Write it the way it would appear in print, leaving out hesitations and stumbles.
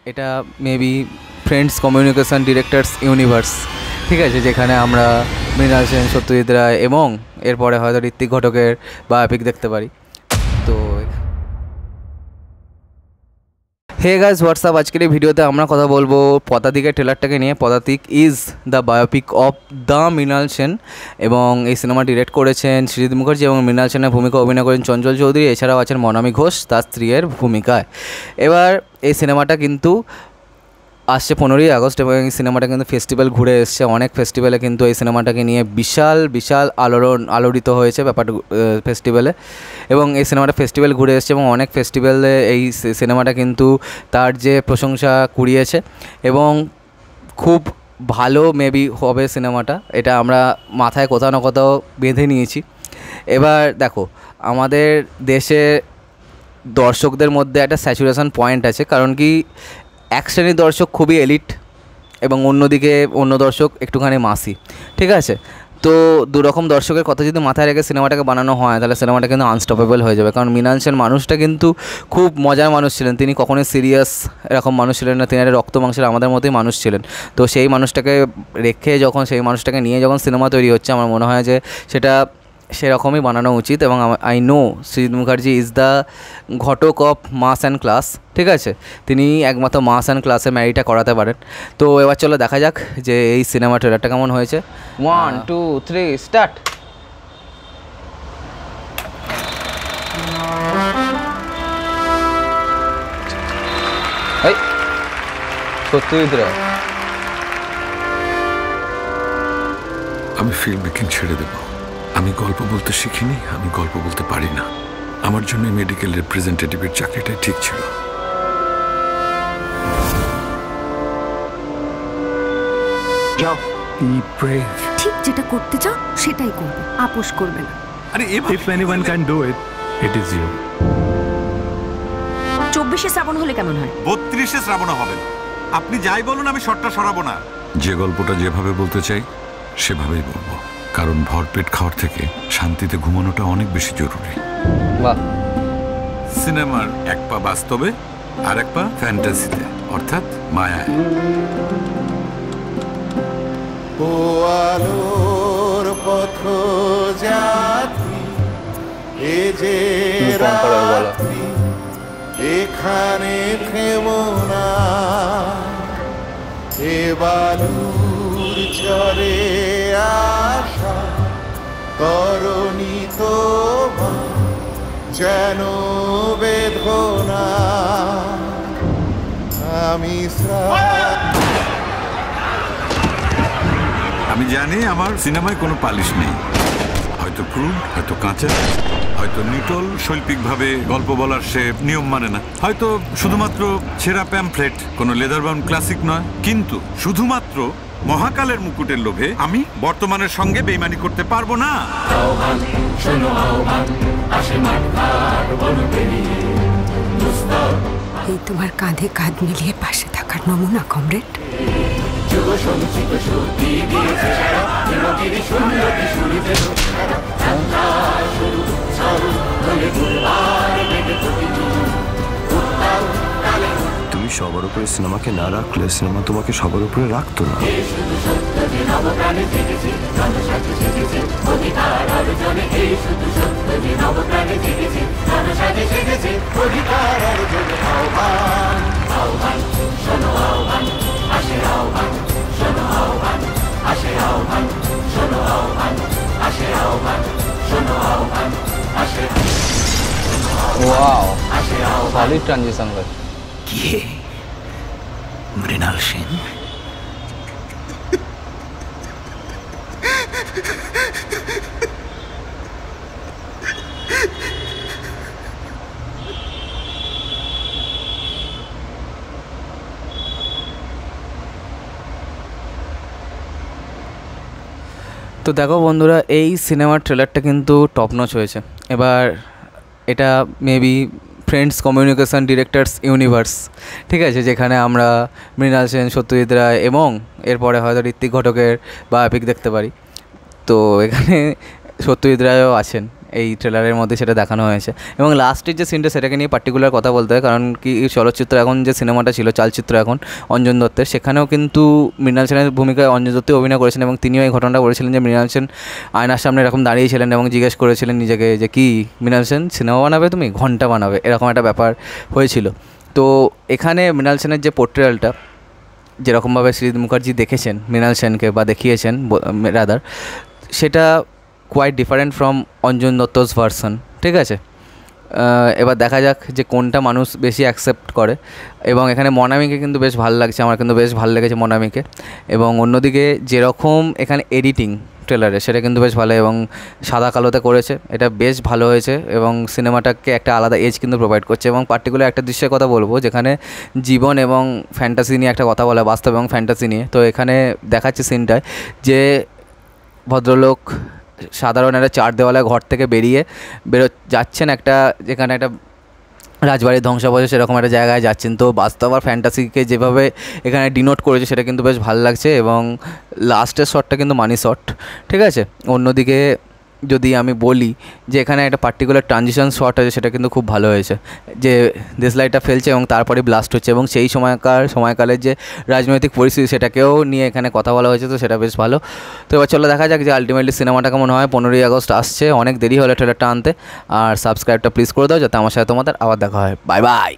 এটা maybe friends communication directors universe, ঠিক আছে, যেখানে আমরা মৃণাল সেন, সত্যজিৎ রায় এবং এরপরে হয়তো ঋত্বিক ঘটকের বায়োপিক দেখতে পারি। তো হে গাইস, হোয়াটসঅ্যাপ, আজকের এই ভিডিওতে আমরা কথা বলবো পদাতিকের ট্রেলারটাকে নিয়ে। পদাতিক is the biopic of the Mrinal Sen এবং এই সিনেমা ডিরেক্ট করেছেন সৃজিত মুখার্জি এবং মৃণাল সেনের ভূমিকা অভিনয় করেন চঞ্চল চৌধুরী, এছাড়াও আছেন মনামি ঘোষ তার স্ত্রীর ভূমিকায়। এবার এই সিনেমাটা কিন্তু আসছে 15ই আগস্ট এবং এই সিনেমাটা কিন্তু ফেস্টিভ্যাল ঘুরে এসছে, অনেক ফেস্টিভ্যালে কিন্তু এই সিনেমাটাকে নিয়ে বিশাল বিশাল আলোড়িত হয়েছে ব্যাপারটা ফেস্টিভ্যালে, এবং এই সিনেমাটা ফেস্টিভ্যাল ঘুরে এসছে এবং অনেক ফেস্টিভ্যালে এই সিনেমাটা কিন্তু তার যে প্রশংসা কুড়িয়েছে এবং খুব ভালো মেবি হবে সিনেমাটা, এটা আমরা মাথায় কোথাও না কোথাও বেঁধে নিয়েছি। এবার দেখো, আমাদের দেশে দর্শকদের মধ্যে একটা স্যাচুরেশন পয়েন্ট আছে, কারণ কি এক শ্রেণীর দর্শক খুবই এলিট এবং অন্যদিকে অন্য দর্শক একটুখানি মাসি, ঠিক আছে। তো দুরকম দর্শকের কথা যদি মাথায় রেখে সিনেমাটাকে বানানো হয় তাহলে সিনেমাটা কিন্তু আনস্টপেবল হয়ে যাবে, কারণ মৃণাল সেন মানুষটা কিন্তু খুব মজার মানুষ ছিলেন, তিনি কখনোই সিরিয়াস এরকম মানুষ ছিলেন না, তিনি একটা রক্ত মাংসের আমাদের মতোই মানুষ ছিলেন। তো সেই মানুষটাকে রেখে যখন সেই মানুষটাকে নিয়ে যখন সিনেমা তৈরি হচ্ছে, আমার মনে হয় যে সেটা সেরকমই বানানো উচিত। এবং I know Srijit Mukherji is the ঘটক অফ মাস অ্যান্ড ক্লাস, ঠিক আছে, তিনি একমাত্র মাস অ্যান্ড ক্লাসে ম্যারিটা করাতে পারেন। তো এবার চলো দেখা যাক যে এই সিনেমা ট্রেলারটা কেমন হয়েছে। 1 2 3 স্টার্ট। সত্যজিৎ রায়, আমি ফিল্ম মেকিং ছেড়ে দেব। আমি গল্প বলতে শিখিনি, আমি গল্প বলতে পারি না। আমার জন্য মেডিকেল রিপ্রেজেন্টেটিভের চাকরিটাই ঠিক ছিল। ঠিক যেটা করতে চাও সেটাই করবে, আপোষ করবে না। আরে If anyone can do it, it is you. 24শে শ্রাবণ হলে কেমন হয়? 32শে শ্রাবণ হবে না। আপনি যাই বলুন, আমি শর্টটা সরাবো না। যে গল্পটা যেভাবে বলতে চাই সেভাবেই বলবো, কারণ ভরপেট খাওয়ার থেকে শান্তিতে ঘুমানোটা অনেক বেশি জরুরি। বাহ। সিনেমার এক পা বাস্তবে আর এক পা ফ্যান্টাসিতে, অর্থাৎ মায়ায়। ও আলোর পথ যাত্রী, এ যে রাত্রি, এখানে থেমো না, এ বালুর চরে আশা করণী তোমার যেন বেদনা। আমি জানি আমার সিনেমায় কোনো পালিশ নেই, হয়তো ক্রুড, হয়তো কাঁচা, হয়তো নিটল, শৈল্পিকভাবে গল্প বলার সে নিয়ম মানে না, হয়তো শুধুমাত্র ছেঁড়া প্যামফ্লেট, কোনো লেদার বাউন্ড ক্লাসিক নয়, কিন্তু শুধুমাত্র মহাকালের মুকুটের লোভে আমি বর্তমানের সঙ্গে বেইমানি করতে পারবো না। এই তোমার কাঁধে কাঁধ মিলিয়ে পাশে থাকার নমুনা, কমরেড। তুমি সবার উপরে সিনেমাকে না রাখলে সিনেমা তোমাকে সবার উপরে রাখতো না। ওয়াও, সলিড ট্রানজিশন ভাই। কে মৃণাল সেন? তো দেখো বন্ধুরা, এই সিনেমার ট্রেলারটা কিন্তু টপ নচ হয়েছে। এবার এটা maybe friends communication directors universe, ঠিক আছে, যেখানে আমরা মৃণাল সেন, সত্যজিৎ রায় এবং এরপরে হয়তো ঋত্বিক ঘটকের বায়োপিক দেখতে পারি। তো এখানে সত্যজিৎ রায়ও আছেন এই ট্রেলারের মধ্যে সেটা দেখানো হয়েছে। এবং লাস্টের যে সিনটা সেটাকে নিয়ে পার্টিকুলার কথা বলতে হয়, কারণ কি চলচ্চিত্র এখন যে সিনেমাটা ছিল চালচিত্র এখন অঞ্জন দত্তের, সেখানেও কিন্তু মৃণাল সেনের ভূমিকায় অঞ্জন দত্ত অভিনয় করেছেন এবং তিনিও এই ঘটনাটা বলেছিলেন যে মৃণাল সেন আয়নার সামনে এরকম দাঁড়িয়েছিলেন এবং জিজ্ঞেস করেছিলেন নিজেকে যে কি মৃণাল সেন সিনেমা বানাবে তুমি, ঘন্টা বানাবে, এরকম একটা ব্যাপার হয়েছিল। তো এখানে মৃণাল সেনের যে পোর্ট্রেয়ালটা যেরকমভাবে সৃজিত মুখার্জি দেখেছেন মৃণাল সেনকে বা দেখিয়েছেন রাদার, সেটা quite different from Anjan Dutt's version, ঠিক আছে। এবার দেখা যাক যে কোনটা মানুষ বেশি অ্যাকসেপ্ট করে। এবং এখানে মনামিকে কিন্তু বেশ ভালো লাগছে, আমার কিন্তু বেশ ভালো লেগেছে মনামিকে। এবং অন্যদিকে যেরকম এখানে এডিটিং ট্রেলারে সেটা কিন্তু বেশ ভালো এবং সাদা কালোতে করেছে, এটা বেশ ভালো হয়েছে এবং সিনেমাটাকে একটা আলাদা এজ কিন্তু প্রোভাইড করছে। এবং পার্টিকুলার একটা দৃশ্যের কথা বলবো যেখানে জীবন এবং ফ্যান্টাসি নিয়ে একটা কথা বলা, বাস্তব এবং ফ্যান্টাসি নিয়ে। তো এখানে দেখাচ্ছে সিনটায় যে ভদ্রলোক সাধারণ একটা চার দেওয়ালা ঘর থেকে যাচ্ছেন একটা, যেখানে একটা রাজবাড়ির ধ্বংসাবশেষ সেরকম একটা জায়গায় যাচ্ছেন। তো বাস্তব আর ফ্যান্টাসিকে যেভাবে এখানে ডিনোট করেছে সেটা কিন্তু বেশ ভালো লাগছে এবং লাস্টের শটটা কিন্তু মানি শট, ঠিক আছে। অন্যদিকে যদি আমি বলি যে এখানে একটা পার্টিকুলার ট্রানজিশন শট আছে, সেটা কিন্তু খুব ভালো হয়েছে, যে দেশলাইটা ফেলছে এবং তারপরে ব্লাস্ট হচ্ছে এবং সেই সময়কালের যে রাজনৈতিক পরিস্থিতি সেটাকেও নিয়ে এখানে কথা বলা হয়েছে, তো সেটা বেশ ভালো। তো এবার চলো দেখা যাক যে আলটিমেটলি সিনেমাটা কেমন হয়। 15ই আগস্ট আসছে, অনেক দেরি হলো ট্রেলারটা আনতে। আর সাবস্ক্রাইবটা প্লিজ করে দাও যাতে আমার সাথে তোমাদের আবার দেখা হয়। Bye bye.